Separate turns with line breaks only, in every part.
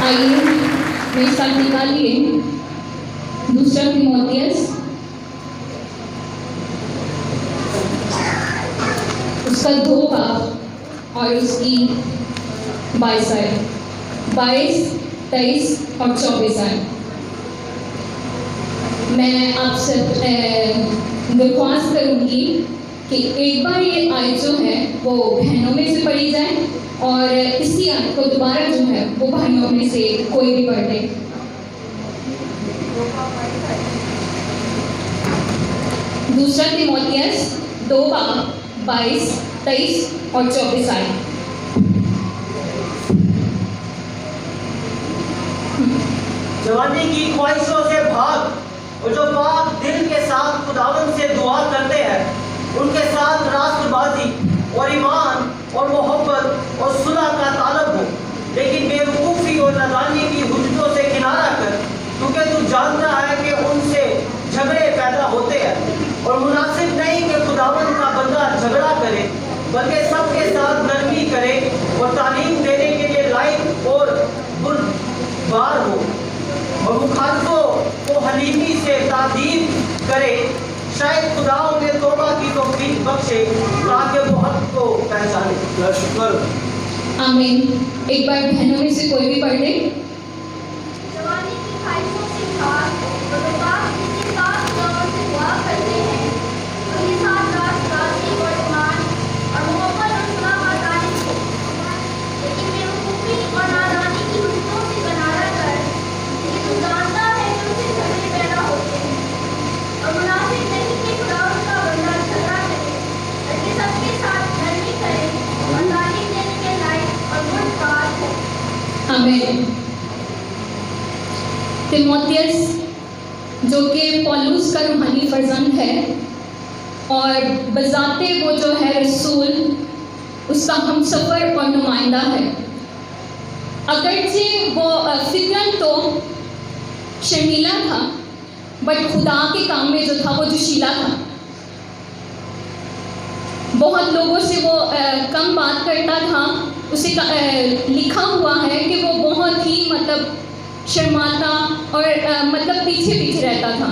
आइए मेरे साथ निकालिए दूसरा तीमुथियुस उसका 2 बाब और उसकी 22 आयत, 22, 23 और 24 आयत। मैं आपसे दरख्वास्त करूँगी कि एक बार ये आयत जो है वो बहनों में से पढ़ी जाए और इसी आयत को दोबारा जो है वो भाइयों में से कोई भी पढ़ दे। दूसरा तीमुथियुस 2 बाब 22, 23 और 24 आयत।
जवानी की ख्वाहिशों से भाग और जो पाक दिल के साथ खुदावंद से दुआ करते हैं उनके साथ रास्तबाजी और ईमान और मोहब्बत और सुलह का तालब हो, लेकिन बेवकूफ़ी और नादानी की हुज्जतों से किनारा कर, क्योंकि तू जानता है कि उनसे झगड़े पैदा होते हैं और मुनासिब नहीं कि खुदावंद का बंदा झगड़ा करे, बल्कि सबके साथ नरमी करे और तालीम देने के लिए लायक और बुरबार हो और मुखालफों को हलीमी से तादीब करे। शायद खुदा उन्हें तौबा की तौफीक बख्शे ताकि वो हक को पहचाने। शुक्र।
आमीन। एक बार बहनों में से कोई भी पढ़ ले।
जवानी की ख्वाहिशों से भाग और जो पाक दिल के साथ खुदावंद से दुआ करते हैं उनके साथ रास्तबाजी और ईमान और मोहब्बत और सुलह का तालीम हो, लेकिन बेवकूफ़ी और नादानी की हुज्जतों से किनारा कर, क्योंकि तू जानता है कि उनसे झगड़े पैदा होते हैं और मुनासिब नहीं कि खुदावंद का बंदा झगड़ा करे, बल्कि सबके साथ नरमी करे और तालीम देने के लायक और बुरबार हो।
आमीन। तीमुथियुस जो कि पौलुस का रूहानी फर्जंद है और बजाते वो जो है रसूल उसका हमसफ़र और नुमाइंदा है। अगरचे वो फिक्रन तो शर्मीला था, बट खुदा के काम में जो था वो जोशीला था। बहुत लोगों से वो कम बात करता था। उसे लिखा हुआ है कि वो बहुत ही मतलब शर्माता और मतलब पीछे रहता था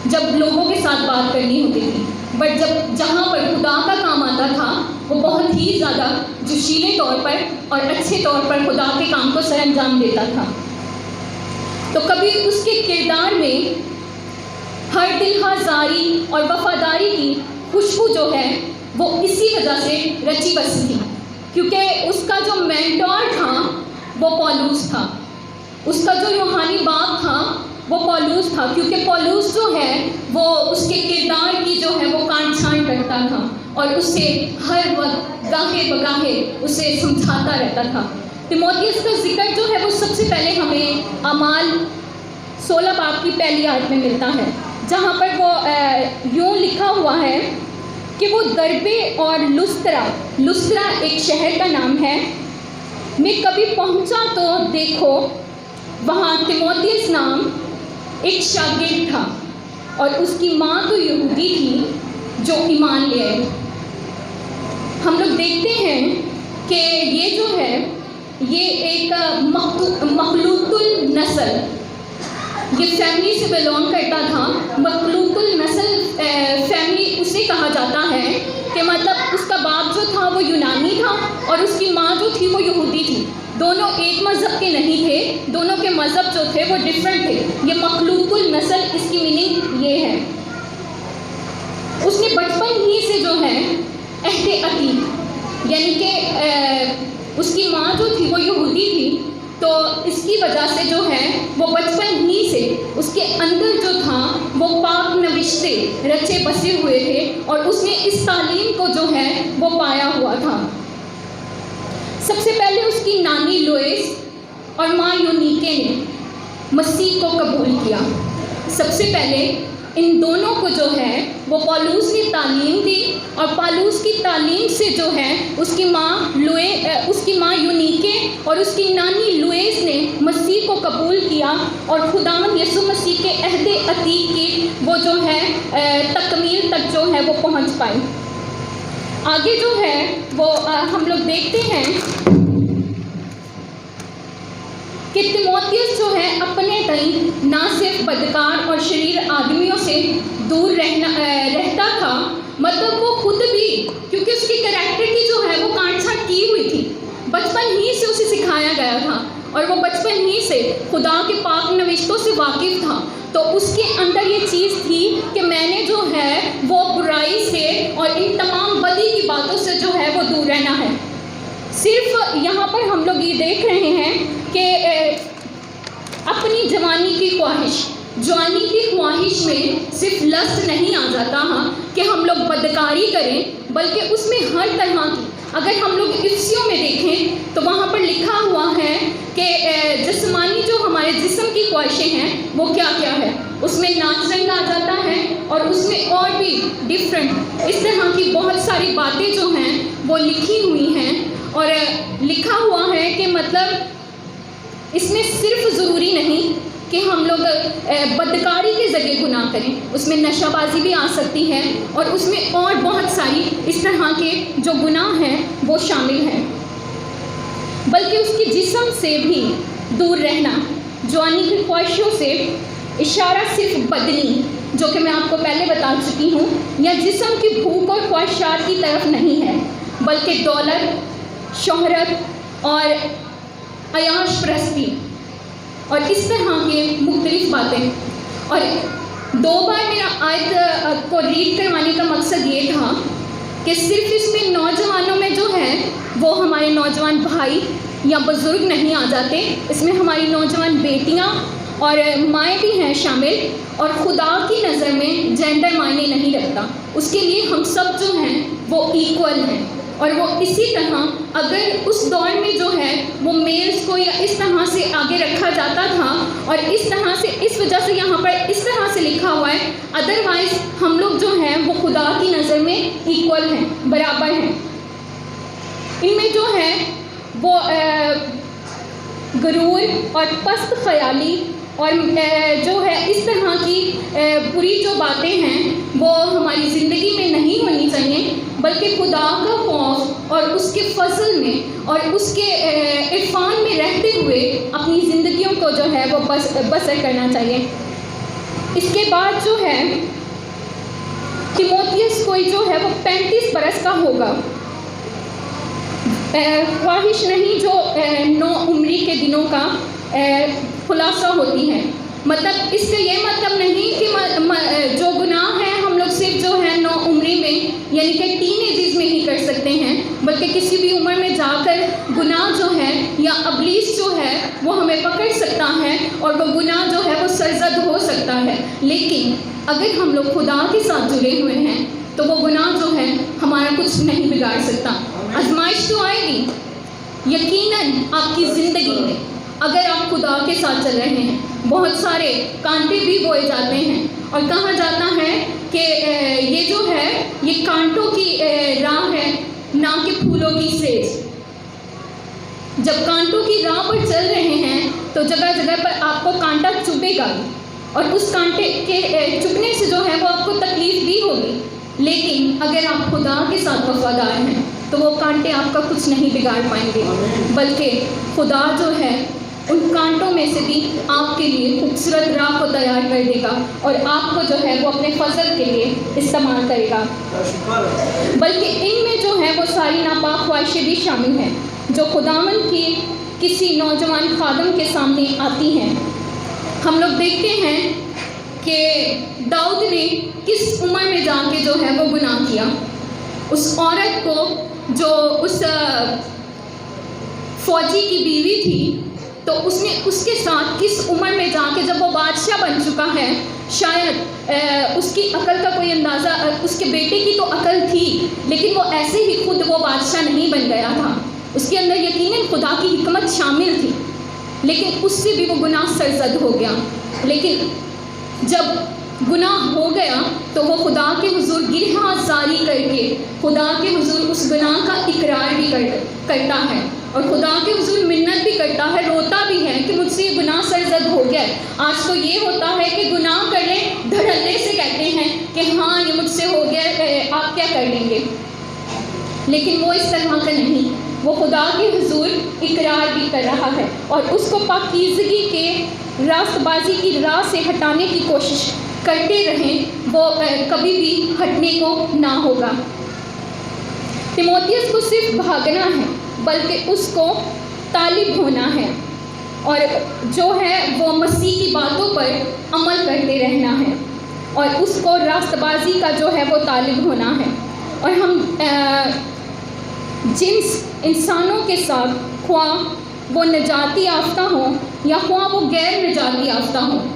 जब लोगों के साथ बात करनी होती थी, बट जब जहाँ पर खुदा का काम आता था वो बहुत ही ज़्यादा जोशीले तौर पर और अच्छे तौर पर खुदा के काम को सर अंजाम देता था। तो कभी उसके किरदार में हर दिल हाज़ारी और वफादारी की खुशबू जो है वो इसी वजह से रची बसी थी, क्योंकि उसका जो मेंटोर था वो पौलुस था, उसका जो रूहानी बाप था वो पौलुस था, क्योंकि पौलुस जो है वो उसके किरदार की जो है वो काट छांट करता था और उसे हर वक्त गाहे बगाहे उसे समझाता रहता था। तीमुथियुस का जिक्र जो है वो सबसे पहले हमें अमाल 16 बाब की पहली आयत में मिलता है, जहाँ पर वो यूँ लिखा हुआ है कि वो दरबे और लुस्त्रा एक शहर का नाम है, मैं कभी पहुँचा तो देखो वहाँ तीमुथियुस नाम एक शागिर्द था और उसकी माँ तो यहूदी थी जो ईमान ले आए। हम लोग देखते हैं कि ये जो है ये एक मखलूतुल नस्ल, ये फैमिली से बिलोंग करता था। मखलूतुल नस्ल फैमिली उसे कहा जाता है कि मतलब उसका बाप जो था वो यूनानी था और उसकी माँ जो थी वो यहूदी थी। दोनों एक मज़हब के नहीं थे, दोनों के मज़हब जो थे वो डिफरेंट थे। ये मखलूतुल नस्ल, इसकी मीनिंग ये है उसने बचपन ही से जो है अहद अतीक यानी कि उसकी माँ जो थी वो यहूदी थी, तो इसकी वजह से जो है वो बचपन ही से उसके अंदर जो था वो पाक नविश्ते रचे बसे हुए थे और उसने इस तालीम को जो है वो पाया हुआ था। सबसे पहले उसकी नानी लोइस और माँ यूनिके ने मसीह को कबूल किया। सबसे पहले इन दोनों को जो है वो पौलुस ने तालीम दी और पौलुस की तालीम से जो है उसकी माँ यूनिके और उसकी नानी लुइस ने मसीह को कबूल किया और खुदावंद यीशु मसीह के अहद अतीक की वो जो है तकमील तक जो है वो पहुँच पाई। आगे जो है वो हम लोग देखते हैं अपने तई ना सिर्फ बदकार और शरीर आदमियों से दूर रहता था, मतलब वो खुद भी, क्योंकि उसकी कैरेक्टर की जो है वो काट छाट की हुई थी, बचपन ही से उसे सिखाया गया था और वो बचपन ही से खुदा के पाक नविश्तों से वाकिफ़ था, तो उसके अंदर ये चीज़ थी कि मैंने जो है वो बुराई से और इन तमाम बदी की बातों से जो है वो दूर रहना है। सिर्फ यहाँ पर हम लोग ये देख रहे हैं कि अपनी जवानी की ख्वाहिश में सिर्फ लस्ट नहीं आ जाता कि हम लोग बदकारी करें, बल्कि उसमें हर तरह की, अगर हम लोग इफ्सियों में देखें तो वहाँ पर लिखा हुआ है कि जिस्मानी जो हमारे जिस्म की ख्वाहिशें हैं वो क्या क्या है, उसमें नाच रंग आ जाता है और उसमें और भी डिफरेंट इस तरह की बहुत सारी बातें जो हैं वो लिखी हुई हैं। और लिखा हुआ है कि मतलब इसमें सिर्फ ज़रूरी नहीं कि हम लोग बदकारी के ज़रिए गुनाह करें, उसमें नशाबाजी भी आ सकती है और उसमें और बहुत सारी इस तरह के जो गुनाह हैं वो शामिल हैं, बल्कि उसकी जिस्म से भी दूर रहना। जवानी की ख्वाहिशों से इशारा सिर्फ बदनी, जो कि मैं आपको पहले बता चुकी हूँ, या जिस्म की भूख और ख्वाहिशात की तरफ नहीं है, बल्कि दौलत, शोहरत और अयाश परस्ती और इस तरह के मुख्तलिफ बातें। और 2 बार मेरा आयत को रीड करवाने का मकसद ये था कि सिर्फ इसमें नौजवानों में जो है वो हमारे नौजवान भाई या बुज़ुर्ग नहीं आ जाते, इसमें हमारी नौजवान बेटियां और माएँ भी हैं शामिल, और खुदा की नज़र में जेंडर मायने नहीं रखता, उसके लिए हम सब जो हैं वो इक्वल हैं। और वो इसी तरह अगर उस दौर में जो है वो मेल्स को या इस तरह से आगे रखा जाता था, और इस तरह से इस वजह से यहाँ पर इस तरह से लिखा हुआ है, अदरवाइज़ हम लोग जो हैं वो खुदा की नज़र में इक्वल हैं, बराबर हैं। इनमें जो है वो गुरूर और पस्त ख्याली और जो है इस तरह की बुरी जो बातें हैं वो हमारी ज़िंदगी में नहीं होनी चाहिए, बल्कि खुदा का खौफ और उसके फजल में और उसके इरफान में रहते हुए अपनी ज़िंदगियों को जो है वो बसर करना चाहिए। इसके बाद जो है तिमोथियस कोई जो है वो 35 बरस का होगा, ख्वाहिश नहीं जो 9 उम्री के दिनों का खुलासा होती है। मतलब इससे ये मतलब नहीं कि जो गुनाह है हम लोग सिर्फ जो है 9 उम्री में यानी कि टीनेजेस में ही कर सकते हैं, बल्कि किसी भी उम्र में जाकर गुनाह जो है या अबलीस जो है वो हमें पकड़ सकता है और वो गुनाह जो है वो सरजद हो सकता है। लेकिन अगर हम लोग खुदा के साथ जुड़े हुए हैं तो वो गुनाह जो है हमारा कुछ नहीं बिगाड़ सकता। आजमाइश तो आएगी यकीनन आपकी ज़िंदगी में, अगर आप खुदा के साथ चल रहे हैं बहुत सारे कांटे भी बोए जाते हैं, और कहा जाता है कि ये जो है ये कांटों की राह है ना कि फूलों की सेज। जब कांटों की राह पर चल रहे हैं तो जगह जगह पर आपको कांटा चुभेगा और उस कांटे के चुभने से जो है वो आपको तकलीफ भी होगी, लेकिन अगर आप खुदा के साथ वफादार हैं तो वो कांटे आपका कुछ नहीं बिगाड़ पाएंगे, बल्कि खुदा जो है उन कांटों में से भी आपके लिए खूबसूरत राह को तैयार कर देगा और आपको जो है वो अपने फजल के लिए इस्तेमाल करेगा। बल्कि इनमें जो है वो सारी नापाक ख्वाहिशें भी शामिल हैं जो खुदावन की किसी नौजवान खादम के सामने आती हैं। हम लोग देखते हैं कि दाऊद ने किस उम्र में जाके जो है वो गुनाह किया। उस औरत को जो उस फौजी की बीवी थी तो उसने उसके साथ किस उम्र में जाके, जब वो बादशाह बन चुका है, शायद उसकी अकल का कोई अंदाज़ा, उसके बेटे की तो अकल थी लेकिन वो ऐसे ही खुद वो बादशाह नहीं बन गया था, उसके अंदर यकीनन खुदा की हिकमत शामिल थी, लेकिन उससे भी वो गुनाह सरजद हो गया। लेकिन जब गुनाह हो गया तो वो खुदा के हुजूर गिरहा जारी करके खुदा के हुजूर उस गुनाह का इकरार भी करता है और खुदा के हुजूर मिन्नत भी करता है, रोता भी है कि मुझसे ये गुनाह सरजद हो गया। आज तो ये होता है कि गुनाह कर लें धड़ल्ले से कहते हैं कि हाँ ये मुझसे हो गया, आप क्या कर लेंगे, लेकिन वो इस तरह का नहीं, वो खुदा के हुजूर इकरार भी कर रहा है और उसको पाकीज़गी के راست بازی کی راہ سے ہٹانے کی کوشش کرتے رہیں وہ کبھی بھی ہٹنے کو نہ ہوگا۔ تیموتھیوس کو صرف بھاگنا ہے بلکہ اس کو طالب ہونا ہے، اور جو ہے وہ مسیح کی باتوں پر عمل کرتے رہنا ہے، اور اس کو راست بازی کا جو ہے وہ طالب ہونا ہے۔ اور ہم جنس انسانوں کے ساتھ، خواہ وہ نجاتی یافتہ ہوں یا خواہ وہ غیر نجاتی یافتہ ہوں،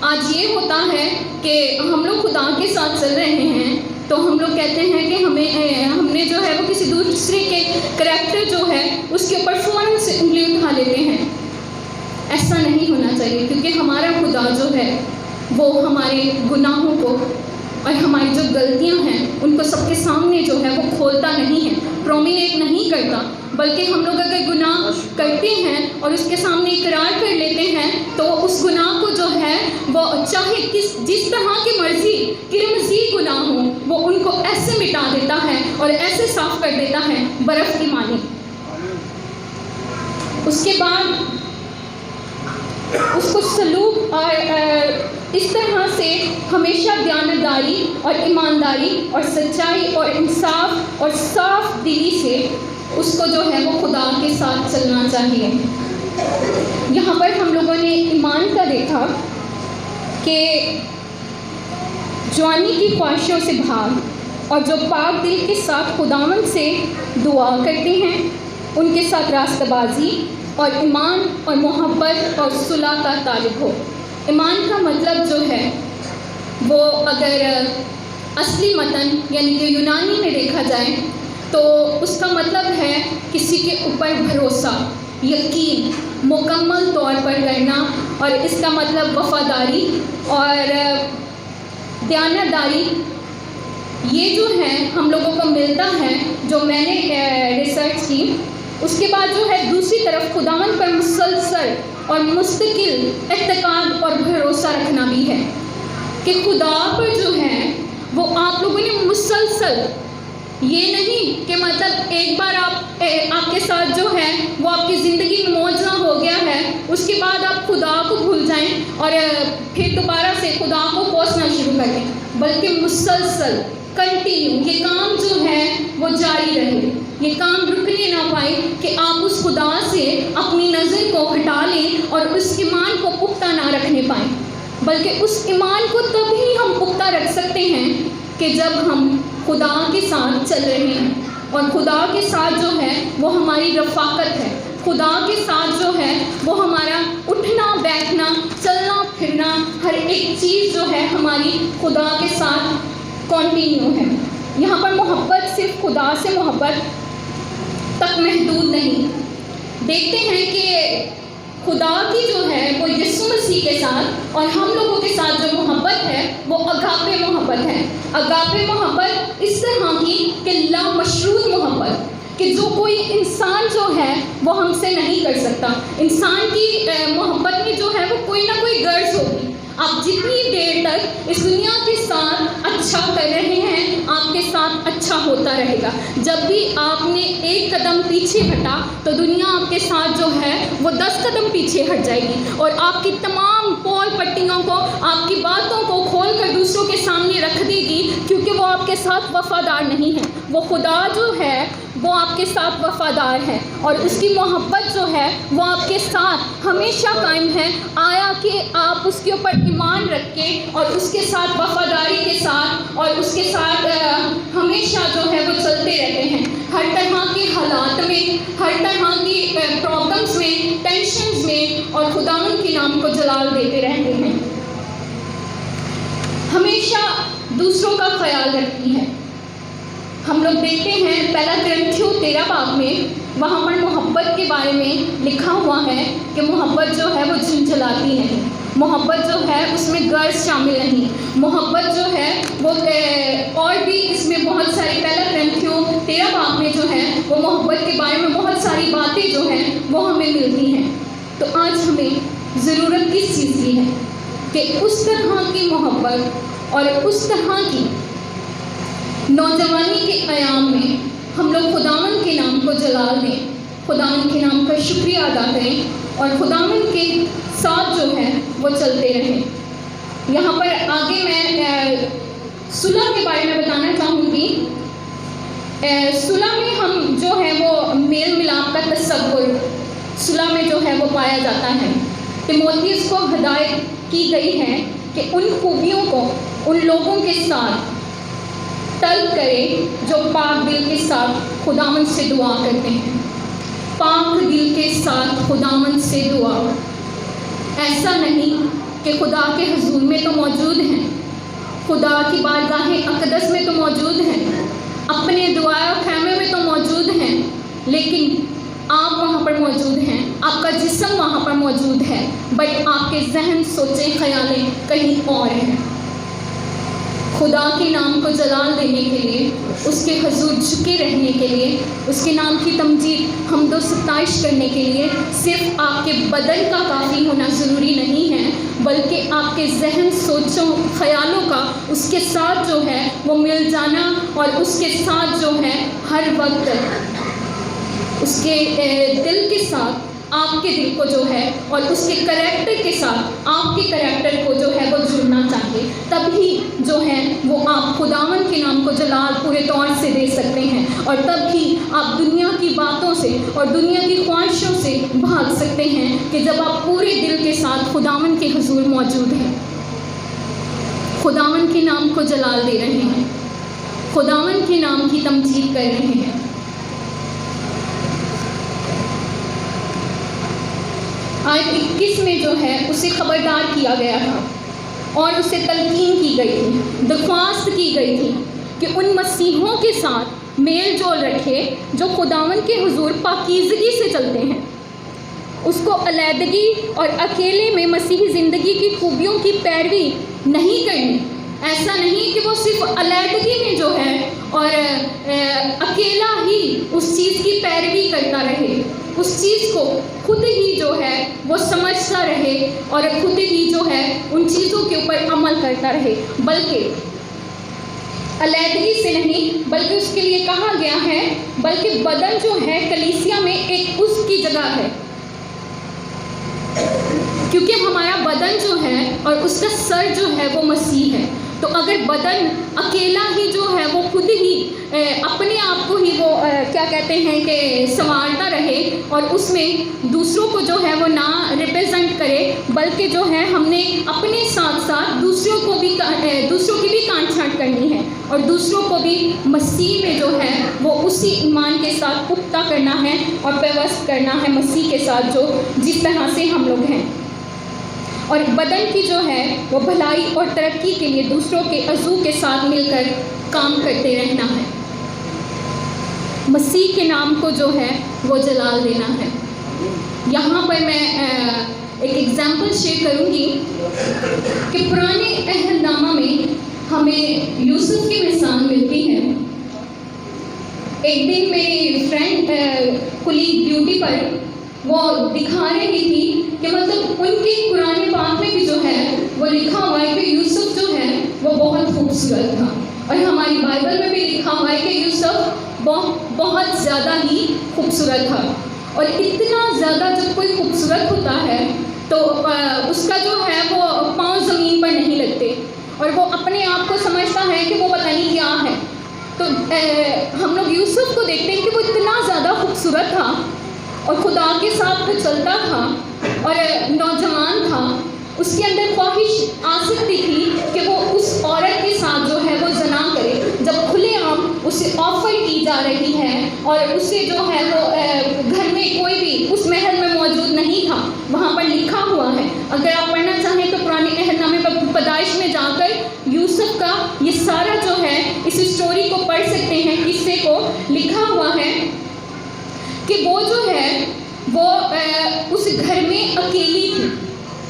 آج یہ ہوتا ہے کہ ہم لوگ خدا کے ساتھ چل رہے ہیں تو ہم لوگ کہتے ہیں کہ ہم نے جو ہے وہ کسی دوسرے کے کریکٹر جو ہے اس کے اوپر فوراً سے انگلی اٹھا لیتے ہیں۔ ایسا نہیں ہونا چاہیے، کیونکہ ہمارا خدا جو ہے وہ ہمارے گناہوں کو اور ہماری جو غلطیاں ہیں ان کو سب کے سامنے جو ہے وہ کھولتا نہیں ہے، پرومینیٹ نہیں کرتا، بلکہ ہم لوگ اگر گناہ کرتے ہیں اور اس کے سامنے اقرار کر لیتے ہیں تو اس گناہ کو جو ہے وہ چاہے جس طرح کی مرضی کہ مزید گناہ ہوں وہ ان کو ایسے مٹا دیتا ہے اور ایسے صاف کر دیتا ہے برف کی مانند۔ اس کے بعد اس کو سلوک اور اس طرح سے ہمیشہ دیانتداری اور ایمانداری اور سچائی اور انصاف اور صاف دلی سے اس کو جو ہے وہ خدا کے ساتھ چلنا چاہیے۔ یہاں پر ہم لوگوں نے ایمان کا دیکھا کہ جوانی کی خواہشوں سے بھاگ، اور جو پاک دل کے ساتھ خداوند سے دعا کرتے ہیں ان کے ساتھ راستہ بازی اور ایمان اور محبت اور صلح کا طالب ہو۔ ایمان کا مطلب جو ہے وہ اگر اصلی متن یعنی کہ یونانی میں دیکھا جائے تو اس کا مطلب ہے کسی کے اوپر بھروسہ، یقین مکمل طور پر کرنا، اور اس کا مطلب وفاداری اور دیانتداری۔ یہ جو ہے ہم لوگوں کو ملتا ہے جو میں نے ریسرچ کی۔ اس کے بعد جو ہے دوسری طرف خداوند پر مسلسل اور مستقل اعتقاد اور بھروسہ رکھنا بھی ہے، کہ خدا پر جو ہے وہ آپ لوگوں نے مسلسل، یہ نہیں کہ مطلب ایک بار آپ کے ساتھ جو ہے وہ آپ کی زندگی میں معجزہ ہو گیا ہے اس کے بعد آپ خدا کو بھول جائیں اور پھر دوبارہ سے خدا کو کوسنا شروع کر دیں، بلکہ مسلسل کنٹینیو یہ کام جو ہے وہ جاری رہے، یہ کام رکنے نہ پائے کہ آپ اس خدا سے اپنی نظر کو ہٹا لیں اور اس ایمان کو پختہ نہ رکھنے پائیں، بلکہ اس ایمان کو تبھی ہم پختہ رکھ سکتے ہیں کہ جب ہم خدا کے ساتھ چل رہے ہیں، اور خدا کے ساتھ جو ہے وہ ہماری رفاقت ہے، خدا کے ساتھ جو ہے وہ ہمارا اٹھنا بیٹھنا چلنا پھرنا ہر ایک چیز جو ہے ہماری خدا کے ساتھ کنٹینیو ہے۔ یہاں پر محبت صرف خدا سے محبت تک محدود نہیں، دیکھتے ہیں کہ خدا کی جو ہے وہ یسوع مسیح کے ساتھ اور ہم لوگوں کے ساتھ جو محبت ہے وہ اگاپے محبت ہے۔ اگاپے محبت اس طرح کی کہ لامشروط محبت، کہ جو کوئی انسان جو ہے وہ ہم سے نہیں کر سکتا۔ انسان کی محبت میں جو ہے وہ کوئی نہ کوئی غرض ہوگی۔ آپ جتنی دیر تک اس دنیا کے ساتھ اچھا کر رہے ہیں آپ کے ساتھ اچھا ہوتا رہے گا، جب بھی آپ نے ایک قدم پیچھے ہٹا تو دنیا آپ کے ساتھ جو ہے وہ 10 قدم پیچھے ہٹ جائے گی، اور آپ کی تمام پول پٹیوں کو، آپ کی باتوں کو کھول کر دوسروں کے سامنے رکھ دے گی، کیونکہ وہ آپ کے ساتھ وفادار نہیں ہے۔ وہ خدا جو ہے وہ آپ کے ساتھ وفادار ہے، اور اس کی محبت جو ہے وہ آپ کے ساتھ ہمیشہ قائم ہے، آیا کہ آپ اس کے اوپر ایمان رکھ کے اور اس کے ساتھ وفاداری کے ساتھ اور اس کے ساتھ ہمیشہ جو ہے وہ چلتے رہتے ہیں، ہر طرح کے حالات میں، ہر طرح کی پرابلمس میں، ٹینشنز میں، اور خداوند کے نام کو جلال دیتے رہتے ہیں، ہمیشہ دوسروں کا خیال رکھتی ہے۔ ہم لوگ دیکھتے ہیں پہلا کرنتھیوں 13 باب میں، وہاں پر محبت کے بارے میں لکھا ہوا ہے کہ محبت جو ہے وہ جھنجھلاتی نہیں، محبت جو ہے اس میں غرض شامل نہیں، محبت جو ہے وہ اور بھی اس میں بہت ساری، پہلا کرنتھیوں 13 باب میں جو ہے وہ محبت کے بارے میں بہت ساری باتیں جو ہیں وہ ہمیں ملتی ہیں۔ تو آج ہمیں ضرورت کس چیز کی ہے کہ اس طرح کی محبت اور اس طرح کی نوجوانی کے ایام میں ہم لوگ خداوند کے نام کو جلال دیں، खुदावंद के नाम का शुक्रिया अदा करें और खुदावंद के साथ जो है वो चलते रहें। यहाँ पर आगे मैं सुलह के बारे में बताना चाहूँगी। सुलह में हम जो है वो मेल मिलाप का तसव्वुर सुलह में जो है वो पाया जाता है। तिमोथियस को हिदायत की गई है कि उन खूबियों को उन लोगों के साथ तलब करे जो पाक दिल के साथ खुदावंद से दुआ करते हैं। पाक दिल के साथ खुदावंद से दुआ, ऐसा नहीं कि खुदा के हुजूर में तो मौजूद हैं, खुदा की बारगाह अक़दस में तो मौजूद हैं, अपने दुआ खैमे में तो मौजूद हैं, लेकिन आप वहाँ पर मौजूद हैं, आपका जिस्म वहाँ पर मौजूद है, बट आपके जहन सोचें ख्यालें कहीं और हैं। खुदा के नाम को जलाल देने के लिए, उसके हुजूर झुके रहने के लिए, उसके नाम की तमजीद हमदो सताइश करने के लिए सिर्फ आपके बदन का काफ़ी होना ज़रूरी नहीं है, बल्कि आपके जहन सोचों ख़यालों का उसके साथ जो है वो मिल जाना और उसके साथ जो है हर वक्त उसके दिल के साथ आपके दिल को जो है और उसके करैक्टर के साथ आपके करैक्टर को जो है वो जुड़ना चाहिए। तभी जो है वो आप खुदावंद के नाम को जलाल पूरे तौर से दे सकते हैं और तभी आप दुनिया की बातों से और दुनिया की ख्वाहिशों से भाग सकते हैं कि जब आप पूरे दिल के साथ खुदावंद के हुजूर मौजूद हैं, खुदावंद के नाम को जलाल दे रहे हैं, खुदावंद के नाम की तमजीद कर रहे हैं। आयत 21 में जो है उसे खबरदार किया गया था और उसे तलकीन की गई थी, दरख्वास्त की गई थी कि उन मसीहों के साथ मेल जोल रखे जो खुदावंद के हुजूर पाकीज़गी से चलते हैं, उसको अलहदगी और अकेले में मसीही ज़िंदगी की खूबियों की पैरवी नहीं करनी। ऐसा नहीं कि वो सिर्फ अलहदगी में जो है और अकेला ही उस चीज़ की पैरवी करता रहे, उस चीज़ को खुद ही जो है वो समझता रहे और खुद ही जो है उन चीज़ों के ऊपर अमल करता रहे, बल्कि अलहदगी से नहीं, बल्कि उसके लिए कहा गया है बल्कि बदन जो है कलीसिया में एक उसकी जगह है, क्योंकि हमारा बदन जो है और उसका सर जो है वो मसीह है। तो अगर बदन अकेला ही जो है वो खुद ही अपने आप को ही वो क्या कहते हैं कि संवारता रहे और उसमें दूसरों को जो है वो ना रिप्रेजेंट करे, बल्कि जो है हमने अपने साथ साथ दूसरों की भी कांट-छांट करनी है और दूसरों को भी मसीह में जो है वो उसी ईमान के साथ पुख्ता करना है और पेवस्त करना है मसीह के साथ जो जिस तरह से हम लोग हैं। और बदन की जो है वो भलाई और तरक्की के लिए दूसरों के अज़ू के साथ मिलकर काम करते रहना है, मसीह के नाम को जो है वो जलाल देना है। यहाँ पर मैं एक एग्जाम्पल शेयर करूँगी कि पुराने अहदनामा में हमें यूसुफ की मिसाल मिलती है। एक दिन मेरी फ्रेंड कुलीग ड्यूटी पर वो दिखा रही थी कि मतलब उनके कुरान पाक में भी जो है वो लिखा हुआ है कि यूसुफ जो है वो बहुत खूबसूरत था, और हमारी बाइबल में भी लिखा हुआ है कि यूसुफ बहुत ज़्यादा ही खूबसूरत था। और इतना ज़्यादा जब कोई खूबसूरत होता है तो उसका जो है वो पाँव ज़मीन पर नहीं लगते और वो अपने आप को समझता है कि वो पता नहीं क्या है। तो हम लोग यूसुफ को देखते हैं कि वो इतना ज़्यादा खूबसूरत था और खुदा के साथ वो चलता था और नौजवान था, उसके अंदर ख्वाहिश आसक्ति थी कि वो उस औरत के साथ जो है वो जना करे। जब खुलेआम उसे ऑफ़र की जा रही है और उसे जो है वो घर में कोई भी उस महल में मौजूद नहीं था, वहाँ पर लिखा हुआ है, अगर आप पढ़ना चाहें तो पुराने अहदनामे पर पैदाइश में जाकर यूसुफ का ये सारा जो है इस स्टोरी को पढ़ सकते हैं, किस्से को लिखा हुआ है कि वो जो है वो उस घर में अकेली थी,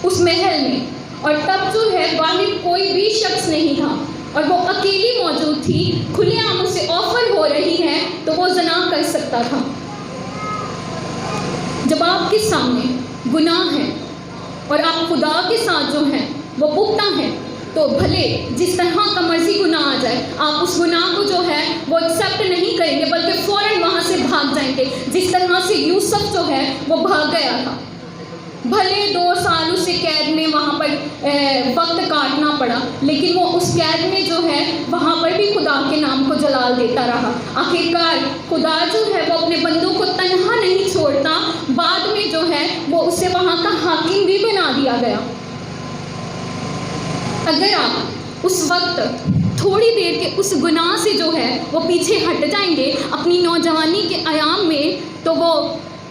उस महल में, और तब जो है बाहर कोई भी शख्स नहीं था और वो अकेली मौजूद थी। खुलेआम उसे ऑफर हो रही है तो वो ज़ना कर सकता था। जब आपके सामने गुनाह है और आप खुदा के साथ जो है वो पुख्ता हैं, तो भले जिस तरह का मर्जी गुनाह आ जाए, आप उस गुनाह को जो है वो एक्सेप्ट नहीं करेंगे, बल्कि फ़ौरन वहाँ से भाग जाएंगे, जिस तरह से यूसुफ जो है वो भाग गया था। भले 2 साल उसे कैद में वहाँ पर वक्त काटना पड़ा, लेकिन वो उस कैद में जो है वहाँ पर भी खुदा के नाम को जलाल देता रहा। आखिरकार खुदा जो है वो अपने बंदों को तन्हा नहीं छोड़ता, बाद में जो है वो उसे वहाँ का हाकिम भी बना दिया गया। अगर आप उस वक्त थोड़ी देर के उस गुनाह से जो है वो पीछे हट जाएंगे अपनी नौजवानी के आयाम में, तो वो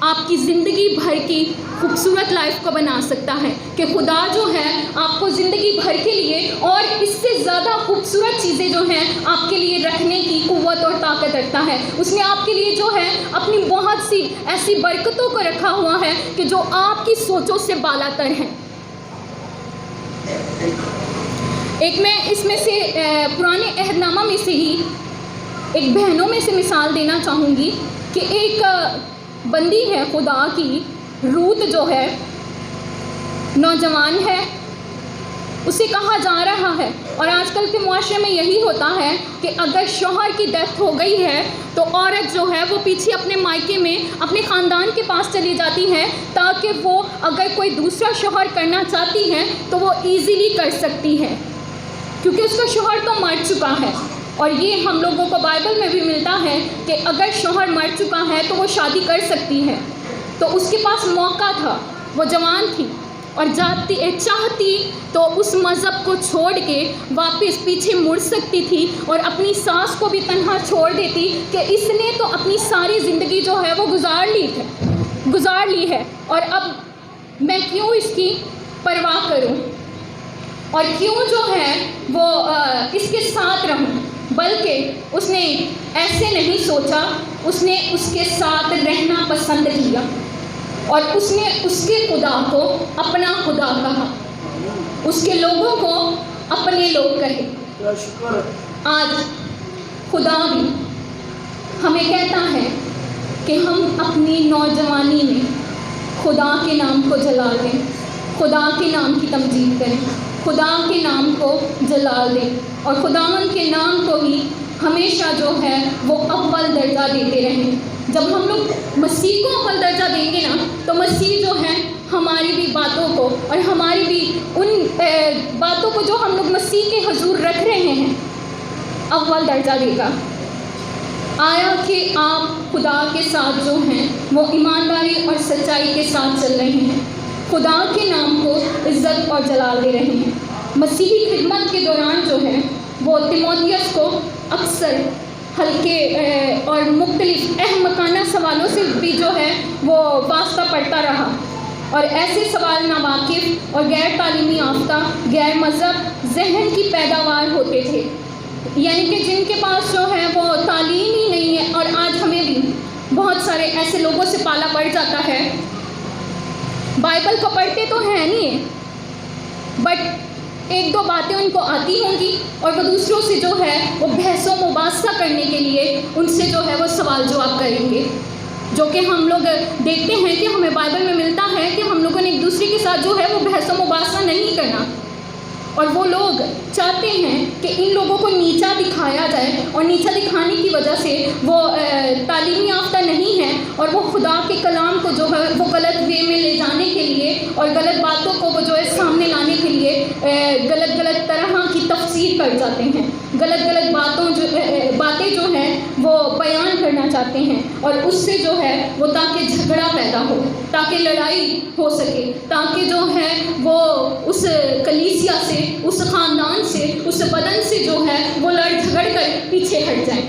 आपकी ज़िंदगी भर की खूबसूरत लाइफ को बना सकता है कि खुदा जो है आपको ज़िंदगी भर के लिए और इससे ज़्यादा खूबसूरत चीज़ें जो हैं आपके लिए रखने की क़ुव्वत और ताकत रखता है। उसने आपके लिए जो है अपनी बहुत सी ऐसी बरकतों को रखा हुआ है कि जो आपकी सोचों से बालातर हैं। एक मैं इसमें से पुराने अहदनामा में से ही एक बहनों में से मिसाल देना चाहूँगी कि एक बंदी है खुदा की, रूत जो है नौजवान है, उसे कहा जा रहा है, और आजकल के मुआशरे में यही होता है कि अगर शौहर की डेथ हो गई है तो औरत जो है वो पीछे अपने मायके में अपने ख़ानदान के पास चली जाती है, ताकि वो अगर कोई दूसरा शौहर करना चाहती है तो वो ईज़िली कर सकती है, क्योंकि उसका शौहर तो मर चुका है। और ये हम लोगों को बाइबल में भी मिलता है कि अगर शौहर मर चुका है तो वो शादी कर सकती है। तो उसके पास मौका था, वो जवान थी और चाहती तो उस मज़हब को छोड़ के वापस पीछे मुड़ सकती थी और अपनी सास को भी तन्हा छोड़ देती कि इसने तो अपनी सारी ज़िंदगी जो है वो गुजार ली है, और अब मैं क्यों इसकी परवाह करूं और क्यों जो है वो इसके साथ रहूं। बल्कि उसने ऐसे नहीं सोचा, उसने उसके साथ रहना पसंद किया और उसने उसके खुदा को अपना खुदा कहा, उसके लोगों को अपने लोग कहे। आज खुदा भी हमें कहता है कि हम अपनी नौजवानी में खुदा के नाम को जला दें, खुदा के नाम की तमजीद करें, खुदा के नाम को जलाल दें और खुदावंद के नाम को ही हमेशा जो है वो अव्वल दर्जा देते रहें। जब हम लोग मसीह को अव्वल दर्जा देंगे ना, तो मसीह जो है हमारी भी बातों को और हमारी भी उन बातों को जो हम लोग मसीह के हुजूर रख रहे हैं अव्वल दर्जा देगा। आया कि आप खुदा के साथ जो हैं वो ईमानदारी और सच्चाई के साथ चल रहे हैं, खुदा के नाम को इज़्ज़त और जलाल दे रहे हैं। मसीही खिदमत के दौरान जो है वो तिमोथियस को अक्सर हल्के और मुख्तलिफ अहमकाना सवालों से भी जो है वो वास्ता पड़ता रहा, और ऐसे सवाल नावाकिफ़ और गैर तालीमी याफ्ता गैर मज़हब जहन की पैदावार होते थे, यानी कि जिनके पास जो है वो तालीम ही नहीं है। और आज हमें भी बहुत सारे ऐसे लोगों से पाला पड़ जाता है, बाइबल को पढ़ते तो हैं नहीं, बट 1-2 बातें उनको आती होंगी और वो दूसरों से जो है वो बहसों मुबासा करने के लिए उनसे जो है वो सवाल जवाब करेंगे, जो कि हम लोग देखते हैं कि हमें बाइबल में मिलता है कि हम लोगों ने एक दूसरे के साथ जो है वो बहसों मुबासा नहीं करना। और वो लोग चाहते हैं कि इन लोगों को नीचा दिखाया जाए, और नीचा दिखाने की वजह से वो तालीमी याफ्ता नहीं है और वो खुदा के कलाम को जो है वो गलत वे में ले जाने के लिए और गलत बातों को वो जो है सामने लाने के लिए गलत तरह की तफसीर कर जाते हैं, गलत बातें जो हैं वो बयान करना चाहते हैं, और उससे जो है वो ताकि झगड़ा पैदा हो, ताकि लड़ाई हो सके, ताकि जो है वो उस कलीसिया से, उस ख़ानदान से, उस बदन से जो है वो लड़ झगड़ कर पीछे हट जाए।